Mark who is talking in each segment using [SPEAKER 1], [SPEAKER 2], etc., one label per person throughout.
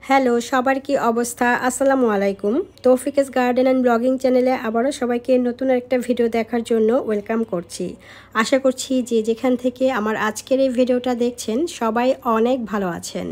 [SPEAKER 1] Hello, সবার কি অবস্থা? আসসালামু আলাইকুম। তৌফিকেস গার্ডেন অ্যান্ড ব্লগিং চ্যানেলে আবারও সবাইকে নতুন একটা ভিডিও দেখার জন্য ওয়েলকাম করছি। আশা করছি যে যেখান থেকে আমার আজকের এই ভিডিওটা দেখছেন সবাই অনেক ভালো আছেন।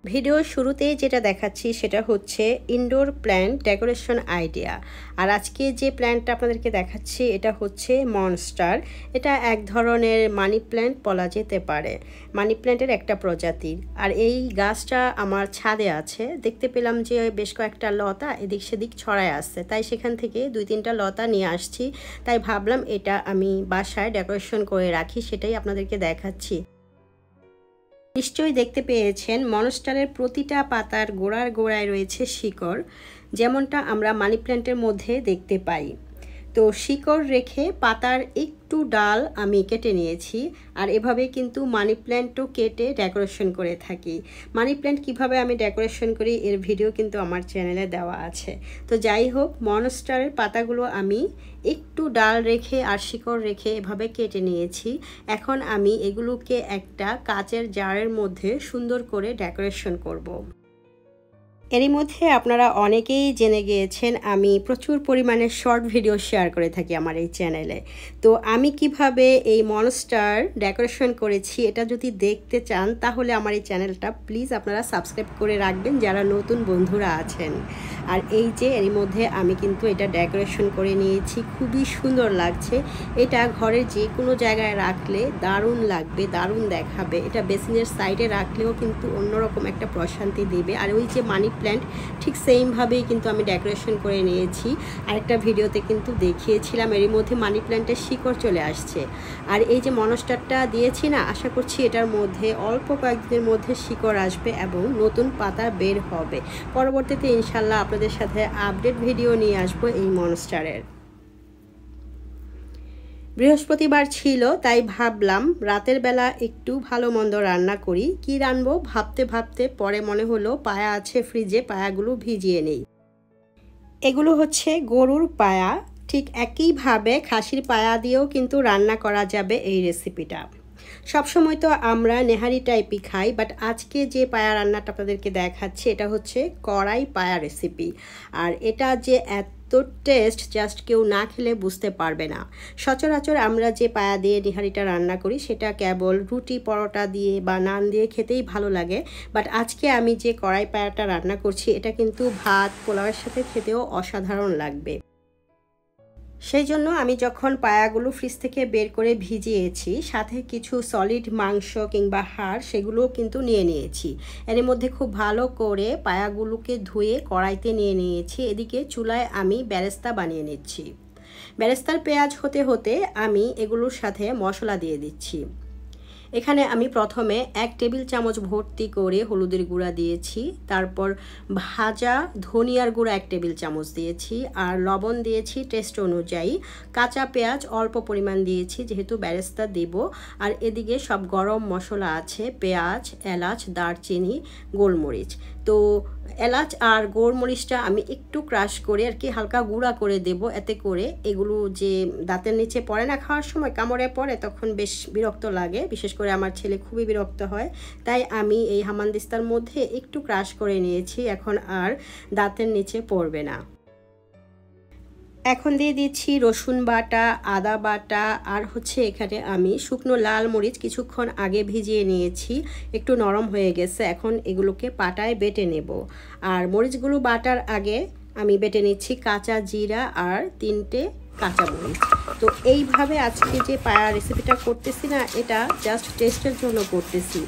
[SPEAKER 1] ভিডিওর শুরুতেই যেটা দেখাচ্ছি সেটা হচ্ছে ইনডোর প্ল্যান্ট ডেকোরেশন আইডিয়া। আর আজকে যে প্ল্যান্টটা আপনাদেরকে দেখাচ্ছি এটা হচ্ছে মনস্টার। এটা এক ধরনের মানি প্ল্যান্ট বলা যেতে পারে, মানি প্ল্যান্টের একটা প্রজাতির। আর এই গাছটা আমার ছাদে আছে, দেখতে পেলাম যে বেশ কয়েকটা লতা এদিক সেদিক ছড়ায় আসছে, তাই সেখান থেকে 2-3টা লতা নিয়ে আসছি। তাই ভাবলাম এটা আমি বাসায় ডেকোরেশন করে রাখি, সেটাই আপনাদেরকে দেখাচ্ছি। নিশ্চয়ই দেখতে পেয়েছেন মনস্টারের প্রতিটা পাতার গোড়ায় রয়েছে শিকড়, যেমনটা আমরা মানি প্ল্যান্টের মধ্যে দেখতে পাই। তো শিকড় রেখে পাতার একটু ডাল আমি কেটে নিয়েছি, আর এভাবে কিন্তু মানি প্ল্যান্টও কেটে ডেকোরেশন করে থাকি। মানি প্ল্যান্ট কিভাবে আমি ডেকোরেশন করি এর ভিডিও কিন্তু আমার চ্যানেলে দেওয়া আছে। তো যাই হোক, মনস্টারের পাতাগুলো আমি একটু ডাল রেখে আর শিকড় রেখে এভাবে কেটে নিয়েছি। এখন আমি এগুলোকে একটা কাচের জারের মধ্যে সুন্দর করে ডেকোরেশন করব। এরই মধ্যে আপনারা অনেকেই জেনে গিয়েছেন আমি প্রচুর পরিমাণে শর্ট ভিডিও শেয়ার করে থাকি আমার এই চ্যানেলে। তো আমি কিভাবে এই মনস্টার ডেকোরেশন করেছি এটা যদি দেখতে চান তাহলে আমার এই চ্যানেলটা প্লিজ আপনারা সাবস্ক্রাইব করে রাখবেন যারা নতুন বন্ধুরা আছেন। আর এই যে এরই মধ্যে আমি কিন্তু এটা ডেকোরেশন করে নিয়েছি, খুবই সুন্দর লাগছে। এটা ঘরের যে কোনো জায়গায় রাখলে দারুণ লাগবে, দারুণ দেখাবে। এটা বেসিনের সাইডে রাখলেও কিন্তু অন্যরকম একটা প্রশান্তি দেবে। আর ওই যে মানি প্ল্যান্ট ঠিক সেমভাবেই কিন্তু আমি ডেকোরেশন করে নিয়েছি। আরেকটা ভিডিওতে কিন্তু দেখিয়েছিলাম এরই মধ্যে মানি প্ল্যান্টের শিকড় চলে আসছে। আর এই যে মনস্টারটা দিয়েছি না, আশা করছি এটার মধ্যে অল্প কয়েকদিনের মধ্যে শিকড় আসবে এবং নতুন পাতা বের হবে। পরবর্তীতে ইনশাল্লাহ আপনাদের সাথে আপডেট ভিডিও নিয়ে আসবো এই মনস্টারের। বৃহস্পতিবার ছিল, তাই ভাবলাম রাতের বেলা একটু ভালো মন্দ রান্না করি। কি রানবো ভাবতে ভাবতে পরে মনে হলো পায়া আছে ফ্রিজে, পায়াগুলো ভিজিয়ে নেই। এগুলো হচ্ছে গরুর পায়া, ঠিক একইভাবে খাসির পায়া দিয়েও কিন্তু রান্না করা যাবে এই রেসিপিটা। সবসময় তো আমরা নেহারি টাইপই খাই, বাট আজকে যে পায়া রান্নাটা আপনাদেরকে দেখাচ্ছি এটা হচ্ছে কড়াই পায়া রেসিপি। আর এটা যে এত টেস্ট জাস্ট কেউ না খেলে বুঝতে পারবে না। সচরাচর আমরা যে পায়া দিয়ে নেহারিটা রান্না করি সেটা কেবল রুটি পরোটা দিয়ে বা নান দিয়ে খেতেই ভালো লাগে, বাট আজকে আমি যে কড়াই পায়াটা রান্না করছি এটা কিন্তু ভাত পোলাওয়ের সাথে খেতেও অসাধারণ লাগবে। সেই জন্য আমি যখন পায়াগুলো ফ্রিজ থেকে বের করে ভিজিয়েছি, সাথে কিছু সলিড মাংস কিংবা হাড় সেগুলোও কিন্তু নিয়ে নিয়েছি। এর মধ্যে খুব ভালো করে পায়াগুলোকে ধুয়ে কড়াইতে নিয়ে নিয়েছি। এদিকে চুলায় আমি বেরেস্তা বানিয়ে নিচ্ছি। বেরেস্তার পেঁয়াজ হতে হতে আমি এগুলোর সাথে মশলা দিয়ে দিচ্ছি। এখানে আমি প্রথমে 1 টেবিল চামচ ভর্তি করে হলুদের গুঁড়া দিয়েছি, তারপর ভাজা ধনিয়ার গুঁড়া 1 টেবিল চামচ দিয়েছি, আর লবণ দিয়েছি টেস্ট অনুযায়ী। কাঁচা পেঁয়াজ অল্প পরিমাণ দিয়েছি যেহেতু বেরেস্তা দেব। আর এদিকে সব গরম মশলা আছে, পেঁয়াজ, এলাচ, দারচিনি, গোলমরিচ। তো এলাচ আর গোলমরিচটা আমি একটু ক্রাশ করে আর কি হালকা গুঁড়া করে দেব, এতে করে এগুলো যে দাঁতের নিচে পড়ে না, খাওয়ার সময় কামড়ে পড়ে তখন বেশ বিরক্ত লাগে, বিশেষ করে আমার ছেলে খুবই বিরক্ত হয়। তাই আমি এই হামানদিস্তার মধ্যে একটু ক্রাশ করে নিয়েছি, এখন আর দাঁতের নিচে পড়বে না। এখন দিয়ে দিচ্ছি রসুন বাটা, আদা বাটা, আর হচ্ছে এখানে আমি শুকনো লাল মরিচ কিছুক্ষণ আগে ভিজিয়ে নিয়েছি, একটু নরম হয়ে গেছে। এখন এগুলোকে পাটায় বেটে নেব। আর মরিচগুলো বাটার আগে আমি বেটে নিচ্ছি কাঁচা জিরা আর 3টে কাঁচামরিচ। তো এইভাবে আজকে যে পায়া রেসিপিটা করতেছি না, এটা জাস্ট টেস্টের জন্য করতেছি।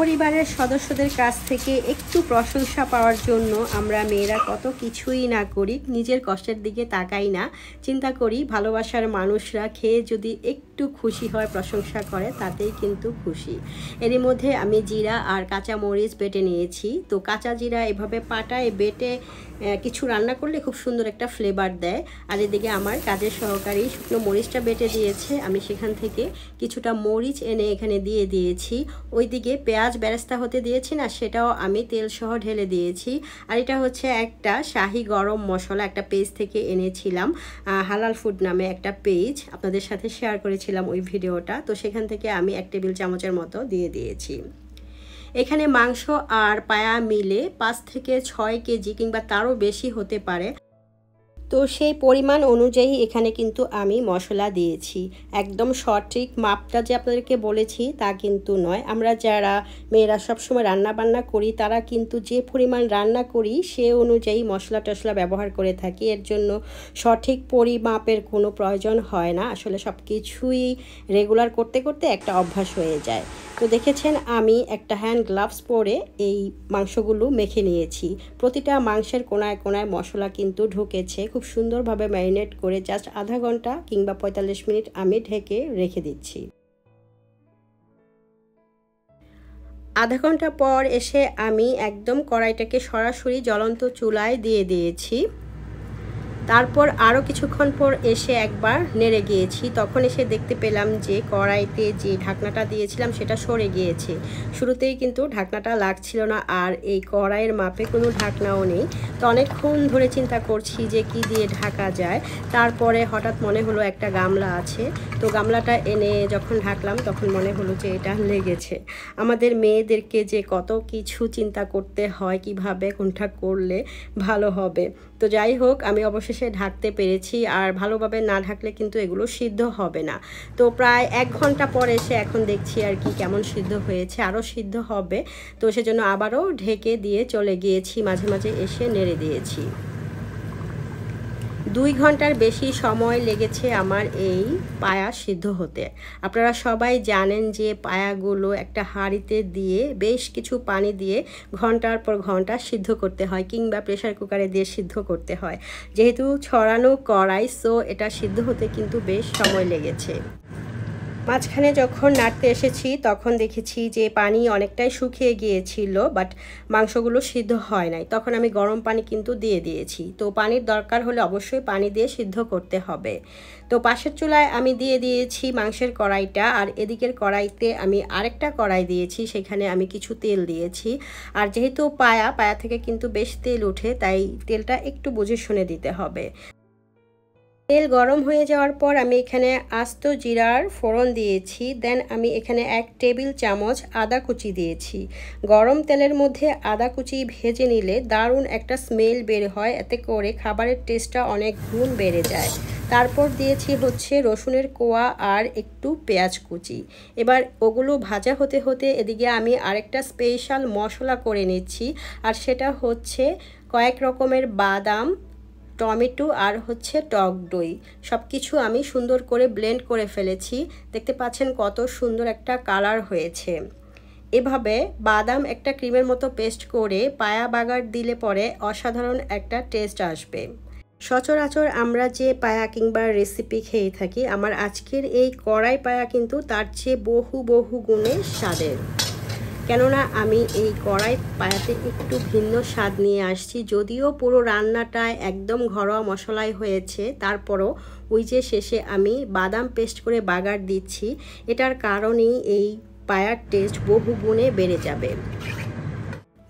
[SPEAKER 1] পরিবারের সদস্যদের কাছ থেকে একটু প্রশংসা পাওয়ার জন্য আমরা মেয়েরা কত কিছুই না করি, নিজের কষ্টের দিকে তাকাই না, চিন্তা করি ভালোবাসার মানুষরা খেয়ে যদি একটু একটু খুশি হয়, প্রশংসা করে, তাতেই কিন্তু খুশি। এরই মধ্যে আমি জিরা আর কাঁচা মরিচ বেটে নিয়েছি। তো কাঁচা জিরা এভাবে পাটায় বেটে কিছু রান্না করলে খুব সুন্দর একটা ফ্লেভার দেয়। আর এদিকে আমার কাজের সহকারী শুকনো মরিচটা বেটে দিয়েছে, আমি সেখান থেকে কিছুটা মরিচ এনে এখানে দিয়ে দিয়েছি। ওইদিকে পেঁয়াজ বেরেস্তা হতে দিয়েছি না, সেটাও আমি তেল সহ ঢেলে দিয়েছি। আর এটা হচ্ছে একটা শাহি গরম মশলা, একটা পেজ থেকে এনেছিলাম, হালাল ফুড নামে একটা পেজ, আপনাদের সাথে শেয়ার করেছিলাম ওই ভিডিওটা। তো সেখান থেকে আমি 1 টেবিল চামচের মতো দিয়ে দিয়েছি। এখানে মাংস আর পায়া মিলে 5 থেকে 6 কেজি কিংবা তারও বেশি হতে পারে। তো সেই পরিমাণ অনুযায়ী এখানে কিন্তু আমি মশলা দিয়েছি। একদম সঠিক মাপটা যে আপনাদেরকে বলেছি তা কিন্তু নয়। আমরা যারা মেয়েরা সবসময় রান্না বান্না করি তারা কিন্তু যে পরিমাণ রান্না করি সে অনুযায়ী মশলা টশলা ব্যবহার করে থাকি। এর জন্য সঠিক পরিমাপের কোনো প্রয়োজন হয় না। আসলে সব কিছুই রেগুলার করতে করতে একটা অভ্যাস হয়ে যায়। তো দেখেছেন আমি একটা হ্যান্ড গ্লাভস পরে এই মাংসগুলো মেখে নিয়েছি। প্রতিটা মাংসের কোনায় কোনায় মশলা কিন্তু ঢুকেছে। খুব সুন্দরভাবে ম্যারিনেট করে জাস্ট আধা ঘন্টা কিংবা 45 মিনিট আমি ঢেকে রেখে দিচ্ছি। আধা ঘন্টা পর এসে আমি একদম কড়াইটাকে সরাসরি জ্বলন্ত চুলায় দিয়ে দিয়েছি। তারপর আরও কিছুক্ষণ পর এসে একবার নেড়ে গিয়েছি। তখন এসে দেখতে পেলাম যে কড়াইতে যে ঢাকনাটা দিয়েছিলাম সেটা সরে গিয়েছে। শুরুতেই কিন্তু ঢাকনাটা লাগছিল না, আর এই কড়াইয়ের মাপে কোনো ঢাকনাও নেই। তো অনেকক্ষণ ধরে চিন্তা করছি যে কি দিয়ে ঢাকা যায়। তারপরে হঠাৎ মনে হলো একটা গামলা আছে, তো গামলাটা এনে যখন ঢাকলাম তখন মনে হলো যে এটা লেগেছে। আমাদের মেয়েদেরকে যে কত কিছু চিন্তা করতে হয় কিভাবে কোনটা করলে ভালো হবে। তো যাই হোক, আমি অবশেষে ঢাকতে পেরেছি। আর ভালোভাবে না ঢাকলে কিন্তু এগুলো সিদ্ধ হবে না। তো প্রায় 1 ঘন্টা পর এসে এখন দেখছি আর কি কেমন সিদ্ধ হয়েছে, আরও সিদ্ধ হবে। তো সেজন্য আবারও ঢেকে দিয়ে চলে গিয়েছি, মাঝে মাঝে এসে নেড়ে দিয়েছি। 2 ঘন্টার বেশি সময় লেগেছে আমার এই পায়া সিদ্ধ হতে। আপনারা সবাই জানেন যে পায়াগুলো একটা হাঁড়িতে দিয়ে বেশ কিছু পানি দিয়ে ঘন্টার পর ঘন্টা সিদ্ধ করতে হয়, কিংবা প্রেসার কুকারে দিয়ে সিদ্ধ করতে হয়। যেহেতু ছড়ানো কড়াই, সো এটা সিদ্ধ হতে কিন্তু বেশ সময় লেগেছে। মাঝখানে যখন নাড়তে এসেছি তখন দেখেছি যে পানি অনেকটাই শুকিয়ে গিয়েছিল, বাট মাংসগুলো সিদ্ধ হয় নাই। তখন আমি গরম পানি কিন্তু দিয়ে দিয়েছি। তো পানির দরকার হলে অবশ্যই পানি দিয়ে সিদ্ধ করতে হবে। তো পাশের চুলায় আমি দিয়ে দিয়েছি মাংসের কড়াইটা, আর এদিকের কড়াইতে আমি আরেকটা কড়াই দিয়েছি, সেখানে আমি কিছু তেল দিয়েছি। আর যেহেতু পায়া থেকে কিন্তু বেশ তেল ওঠে, তাই তেলটা একটু বুঝে শুনে দিতে হবে। তেল গরম হয়ে যাওয়ার পর আমি এখানে আস্ত জিরার ফোড়ন দিয়েছি। দেন আমি এখানে 1 টেবিল চামচ আদা কুচি দিয়েছি। গরম তেলের মধ্যে আদা কুচি ভেজে নিলে দারুণ একটা স্মেল বের হয়, এতে করে খাবারের টেস্টটা অনেক গুণ বেড়ে যায়। তারপর দিয়েছি হচ্ছে রসুনের কোয়া আর একটু পেঁয়াজ কুচি। এবার ওগুলো ভাজা হতে হতে এদিকে আমি আরেকটা স্পেশাল মশলা করে নিচ্ছি, আর সেটা হচ্ছে কয়েক রকমের বাদাম, টমেটো আর হচ্ছে টক দই। সব কিছু আমি সুন্দর করে ব্লেন্ড করে ফেলেছি। দেখতে পাচ্ছেন কত সুন্দর একটা কালার হয়েছে। এভাবে বাদাম একটা ক্রিমের মতো পেস্ট করে পায়া বাগার দিলে পরে অসাধারণ একটা টেস্ট আসবে। সচরাচর আমরা যে পায়া কিংবা রেসিপি খেয়ে থাকি, আমার আজকের এই কড়াই পায়া কিন্তু তার চেয়ে বহু গুণে স্বাদের। কেননা আমি এই কড়াই পায়াতে একটু ভিন্ন স্বাদ নিয়ে আসছি। যদিও পুরো রান্নাটায় একদম ঘরোয়া মশলাই হয়েছে, তারপরও ওই যে শেষে আমি বাদাম পেস্ট করে বাগার দিচ্ছি, এটার কারণেই এই পায়ার টেস্ট বহু গুণে বেড়ে যাবে।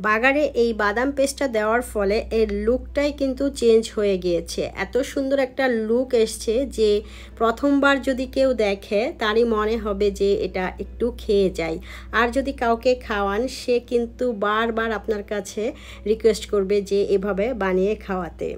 [SPEAKER 1] বাগারে এই বাদাম পেস্টটা দেওয়ার ফলে এর লুকটাই কিন্তু চেঞ্জ হয়ে গিয়েছে। এত সুন্দর একটা লুক এসছে যে প্রথমবার যদি কেউ দেখে তারই মনে হবে যে এটা একটু খেয়ে যায়। আর যদি কাউকে খাওয়ান, সে কিন্তু বারবার আপনার কাছে রিকোয়েস্ট করবে যে এভাবে বানিয়ে খাওয়াতে।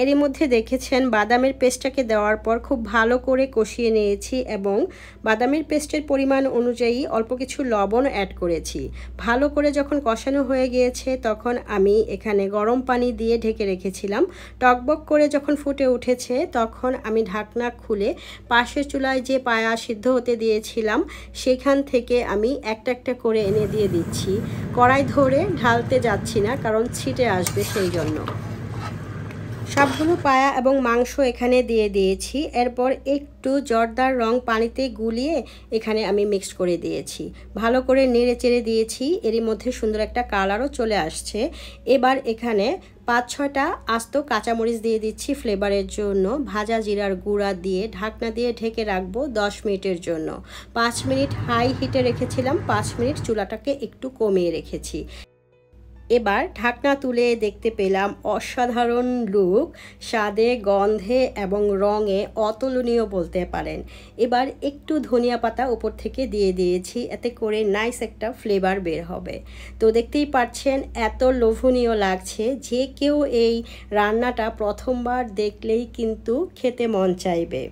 [SPEAKER 1] এরই মধ্যে দেখেছেন বাদামের পেস্টটাকে দেওয়ার পর খুব ভালো করে কষিয়ে নিয়েছি, এবং বাদামের পেস্টের পরিমাণ অনুযায়ী অল্প কিছু লবণ অ্যাড করেছি। ভালো করে যখন কষানো হয়ে গিয়েছে তখন আমি এখানে গরম পানি দিয়ে ঢেকে রেখেছিলাম। টকবক করে যখন ফুটে উঠেছে তখন আমি ঢাকনা খুলে পাশের চুলায় যে পায়া সিদ্ধ হতে দিয়েছিলাম সেখান থেকে আমি একটা একটা করে এনে দিয়ে দিচ্ছি। কড়াই ধরে ঢালতে যাচ্ছি না, কারণ ছিটে আসবে সেই জন্য। সবগুলো পায়া এবং মাংস এখানে দিয়ে দিয়েছি। এরপর একটু জর্দার রং পানিতে গুলিয়ে এখানে আমি মিক্স করে দিয়েছি, ভালো করে নেড়ে চেড়ে দিয়েছি। এরই মধ্যে সুন্দর একটা কালারও চলে আসছে। এবার এখানে 5-6টা আস্ত কাঁচামরিচ দিয়ে দিচ্ছি ফ্লেভারের জন্য। ভাজা জিরার গুঁড়া দিয়ে ঢাকনা দিয়ে ঢেকে রাখবো 10 মিনিটের জন্য। 5 মিনিট হাই হিটে রেখেছিলাম, 5 মিনিট চুলাটাকে একটু কমিয়ে রেখেছি। এবার ঢাকনা তুলে দেখতে পেলাম অসাধারণ লুক, স্বাদে গন্ধে এবং রঙে অতুলনীয় বলতে পারেন। এবার একটু ধনিয়া পাতা উপর থেকে দিয়ে দিয়েছি, এতে করে নাইস একটা ফ্লেভার বের হবে। তো দেখতেই পাচ্ছেন এত লোভনীয় লাগছে, যে কেউ এই রান্নাটা প্রথমবার দেখলেই কিন্তু খেতে মন চাইবে।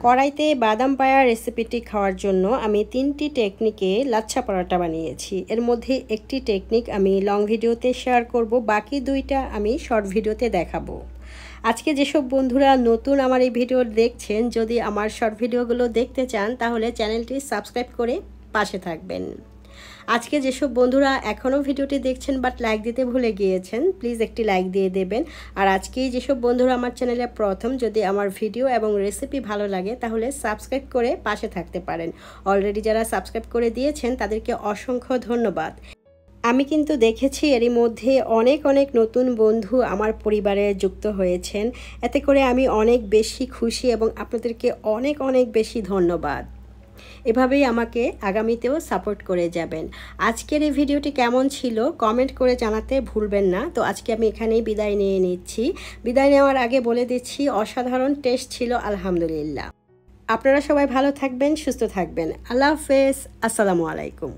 [SPEAKER 1] কড়াইতে বাদাম পায়া রেসিপিটি খাওয়ার জন্য আমি 3টি টেকনিকে লাচ্ছা পরাটা বানিয়েছি। এর মধ্যে একটি টেকনিক আমি লং ভিডিওতে শেয়ার করব, বাকি 2টা আমি শর্ট ভিডিওতে দেখাবো। আজকে যেসব বন্ধুরা নতুন আমার এই ভিডিও দেখছেন, যদি আমার শর্ট ভিডিওগুলো দেখতে চান তাহলে চ্যানেলটি সাবস্ক্রাইব করে পাশে থাকবেন। আজকে যেসব বন্ধুরা এখনও ভিডিওটি দেখছেন বাট লাইক দিতে ভুলে গিয়েছেন, প্লিজ একটি লাইক দিয়ে দেবেন। আর আজকেই যেসব বন্ধুরা আমার চ্যানেলে প্রথম, যদি আমার ভিডিও এবং রেসিপি ভালো লাগে তাহলে সাবস্ক্রাইব করে পাশে থাকতে পারেন। অলরেডি যারা সাবস্ক্রাইব করে দিয়েছেন তাদেরকে অসংখ্য ধন্যবাদ। আমি কিন্তু দেখেছি এরই মধ্যে অনেক নতুন বন্ধু আমার পরিবারে যুক্ত হয়েছেন, এতে করে আমি অনেক বেশি খুশি এবং আপনাদেরকে অনেক বেশি ধন্যবাদ। এভাবেই আমাকে আগামীতেও সাপোর্ট করে যাবেন। আজকের এই ভিডিওটি কেমন ছিল কমেন্ট করে জানাতে ভুলবেন না। তো আজকে আমি এখানেই বিদায় নিয়ে নিচ্ছি। বিদায় নেওয়ার আগে বলে দিচ্ছি অসাধারণ টেস্ট ছিল আলহামদুলিল্লাহ। আপনারা সবাই ভালো থাকবেন, সুস্থ থাকবেন। আল্লাহ হাফেজ, আসসালামু আলাইকুম।